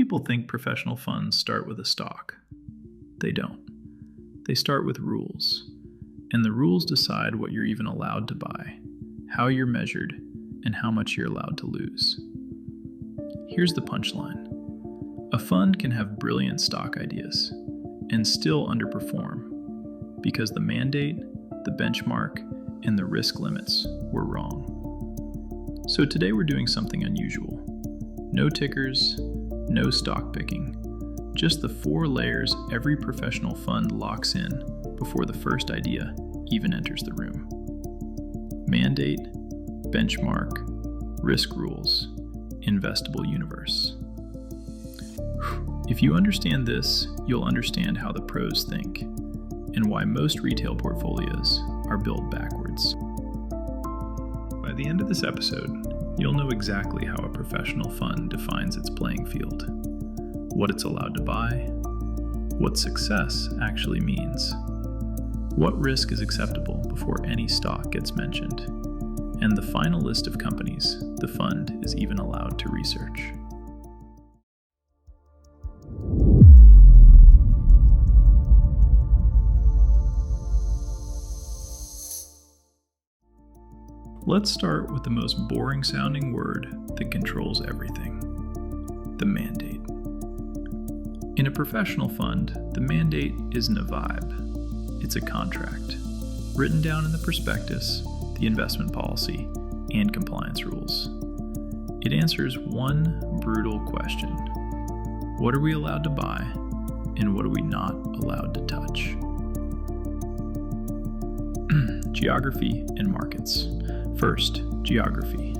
people think professional funds start with a stock. They don't. They start with rules, and the rules decide what you're even allowed to buy, how you're measured, and how much you're allowed to lose. Here's the punchline. A fund can have brilliant stock ideas and still underperform because the mandate, the benchmark, and the risk limits were wrong. So today we're doing something unusual. No tickers, no stock picking, just the 4 layers every professional fund locks in before the first idea even enters the room. Mandate, benchmark, risk rules, investable universe. If you understand this, you'll understand how the pros think and why most retail portfolios are built backwards. By the end of this episode, you'll know exactly how a professional fund defines its playing field, what it's allowed to buy, what success actually means, what risk is acceptable before any stock gets mentioned, and the final list of companies the fund is even allowed to research. Let's start with the most boring sounding word that controls everything: the mandate. In a professional fund, the mandate isn't a vibe. It's a contract, written down in the prospectus, the investment policy, and compliance rules. It answers one brutal question: what are we allowed to buy, and what are we not allowed to touch? Geography and markets. First, geography.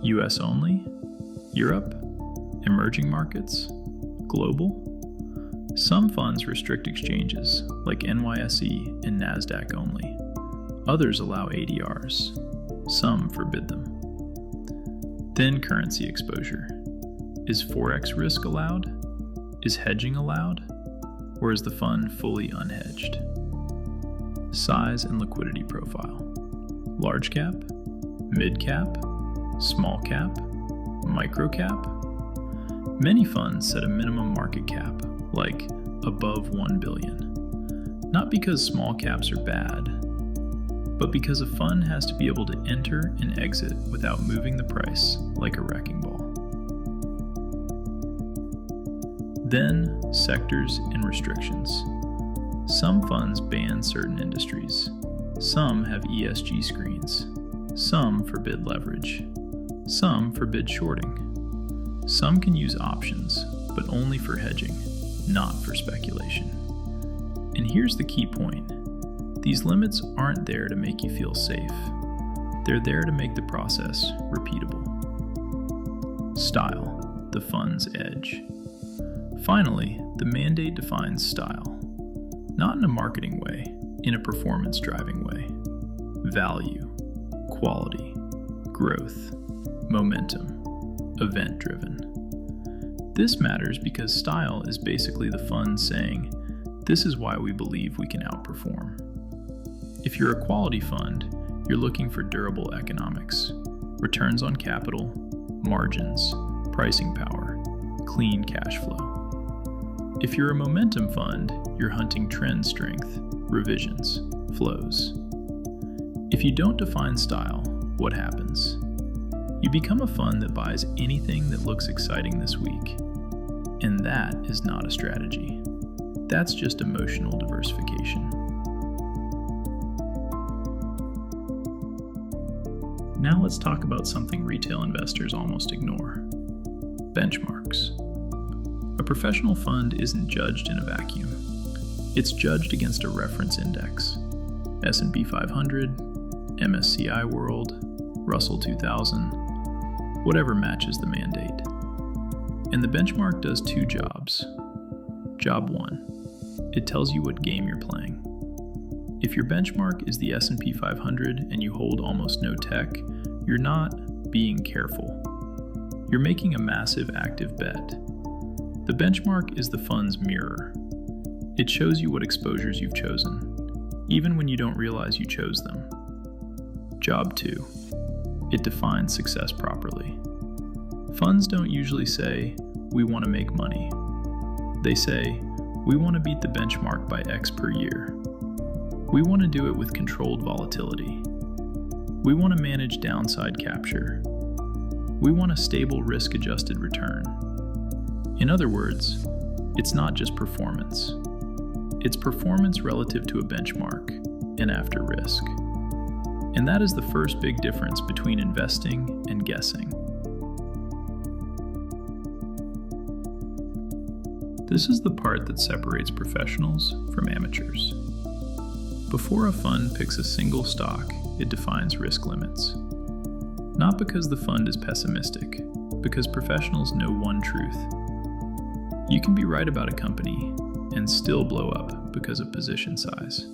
US only? Europe? Emerging markets? Global? Some funds restrict exchanges, like NYSE and NASDAQ only. Others allow ADRs. Some forbid them. Then currency exposure. Is Forex risk allowed? Is hedging allowed? Or is the fund fully unhedged? Size and liquidity profile. Large cap? Mid cap? Small cap? Micro cap? Many funds set a minimum market cap, like above 1 billion. Not because small caps are bad, but because a fund has to be able to enter and exit without moving the price like a wrecking ball. Then, sectors and restrictions. Some funds ban certain industries. Some have ESG screens. Some forbid leverage. Some forbid shorting. Some can use options, but only for hedging, not for speculation. And here's the key point. These limits aren't there to make you feel safe. They're there to make the process repeatable. Style, the fund's edge. Finally, the mandate defines style. Not in a marketing way, in a performance-driving way. Value, quality, growth, momentum, event-driven. This matters because style is basically the fund saying, this is why we believe we can outperform. If you're a quality fund, you're looking for durable economics, returns on capital, margins, pricing power, clean cash flow. If you're a momentum fund, you're hunting trend strength, revisions, flows. If you don't define style, what happens? You become a fund that buys anything that looks exciting this week. And that is not a strategy. That's just emotional diversification. Now let's talk about something retail investors almost ignore: benchmarks. A professional fund isn't judged in a vacuum. It's judged against a reference index: S&P 500, MSCI World, Russell 2000, whatever matches the mandate. And the benchmark does 2 jobs. Job 1, it tells you what game you're playing. If your benchmark is the S&P 500 and you hold almost no tech, you're not being careful. You're making a massive active bet. The benchmark is the fund's mirror. It shows you what exposures you've chosen, even when you don't realize you chose them. Job 2, it defines success properly. Funds don't usually say, we want to make money. They say, we want to beat the benchmark by X per year. We want to do it with controlled volatility. We want to manage downside capture. We want a stable risk-adjusted return. In other words, it's not just performance. It's performance relative to a benchmark and after risk. And that is the first big difference between investing and guessing. This is the part that separates professionals from amateurs. Before a fund picks a single stock, it defines risk limits. Not because the fund is pessimistic, because professionals know one truth. You can be right about a company and still blow up because of position size.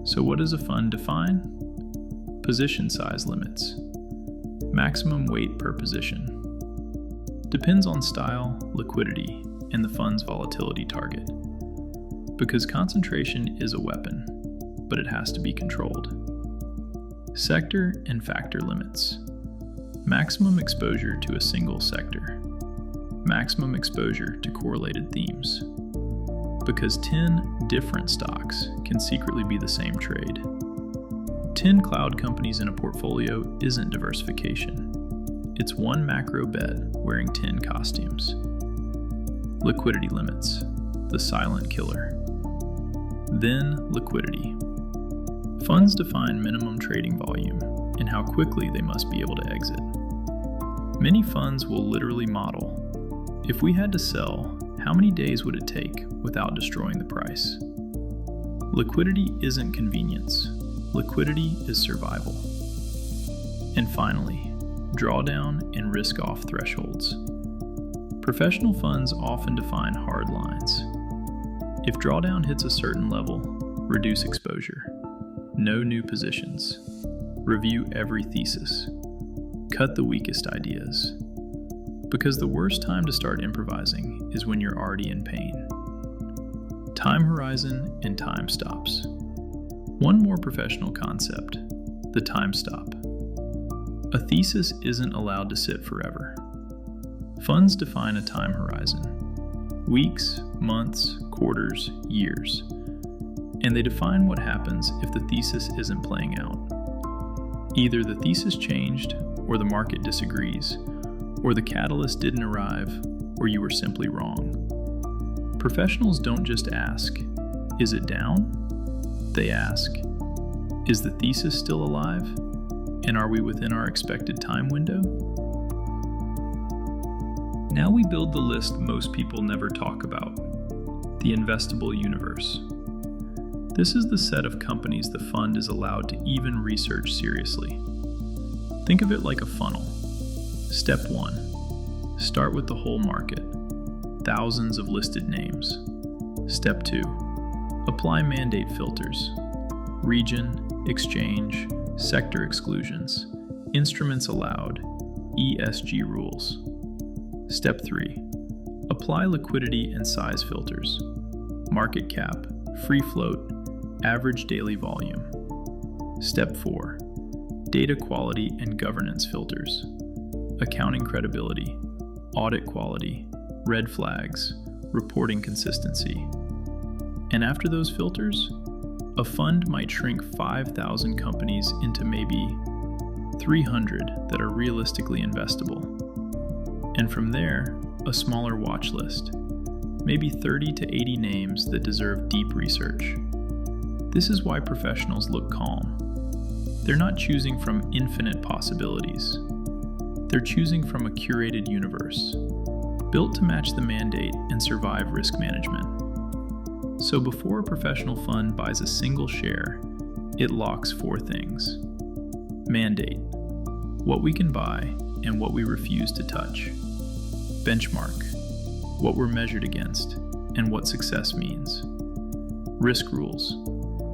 So what does a fund define? Position size limits. Maximum weight per position. Depends on style, liquidity, and the fund's volatility target. Because concentration is a weapon, but it has to be controlled. Sector and factor limits. Maximum exposure to a single sector. Maximum exposure to correlated themes. Because 10 different stocks can secretly be the same trade. 10 cloud companies in a portfolio isn't diversification. It's one macro bet wearing 10 costumes. Liquidity limits, the silent killer. Then liquidity. Funds define minimum trading volume and how quickly they must be able to exit. Many funds will literally model, if we had to sell, how many days would it take without destroying the price? Liquidity isn't convenience. Liquidity is survival. And finally, drawdown and risk-off thresholds. Professional funds often define hard lines. If drawdown hits a certain level, reduce exposure. No new positions. Review every thesis. Cut the weakest ideas. Because the worst time to start improvising is when you're already in pain. Time horizon and time stops. One more professional concept, the time stop. A thesis isn't allowed to sit forever. Funds define a time horizon. Weeks, months, quarters, years. And they define what happens if the thesis isn't playing out. Either the thesis changed, or the market disagrees, or the catalyst didn't arrive, or you were simply wrong. Professionals don't just ask, is it down? They ask, is the thesis still alive? And are we within our expected time window? Now we build the list most people never talk about, the Investable Universe. This is the set of companies the fund is allowed to even research seriously. Think of it like a funnel. Step 1. Start with the whole market. Thousands of listed names. Step 2. Apply mandate filters. Region, exchange, sector exclusions, instruments allowed, ESG rules. Step 3. Apply liquidity and size filters. Market cap, free float, average daily volume. Step 4. Data quality and governance filters. Accounting credibility, audit quality, red flags, reporting consistency. And after those filters, a fund might shrink 5,000 companies into maybe 300 that are realistically investable. And from there, a smaller watch list, maybe 30 to 80 names that deserve deep research. This is why professionals look calm. They're not choosing from infinite possibilities. They're choosing from a curated universe, built to match the mandate and survive risk management. So before a professional fund buys a single share, it locks 4 things. Mandate, what we can buy and what we refuse to touch. Benchmark, what we're measured against and what success means. Risk rules,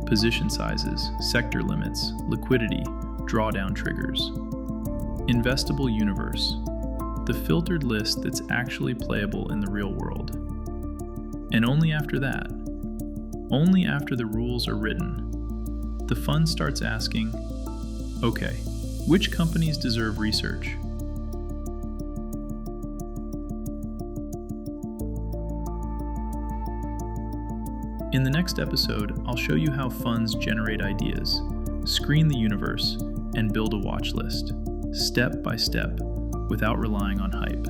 position sizes, sector limits, liquidity, drawdown triggers. Investable Universe, the filtered list that's actually playable in the real world. And only after that, only after the rules are written, the fund starts asking, okay, which companies deserve research? In the next episode, I'll show you how funds generate ideas, screen the universe, and build a watch list, step by step, without relying on hype.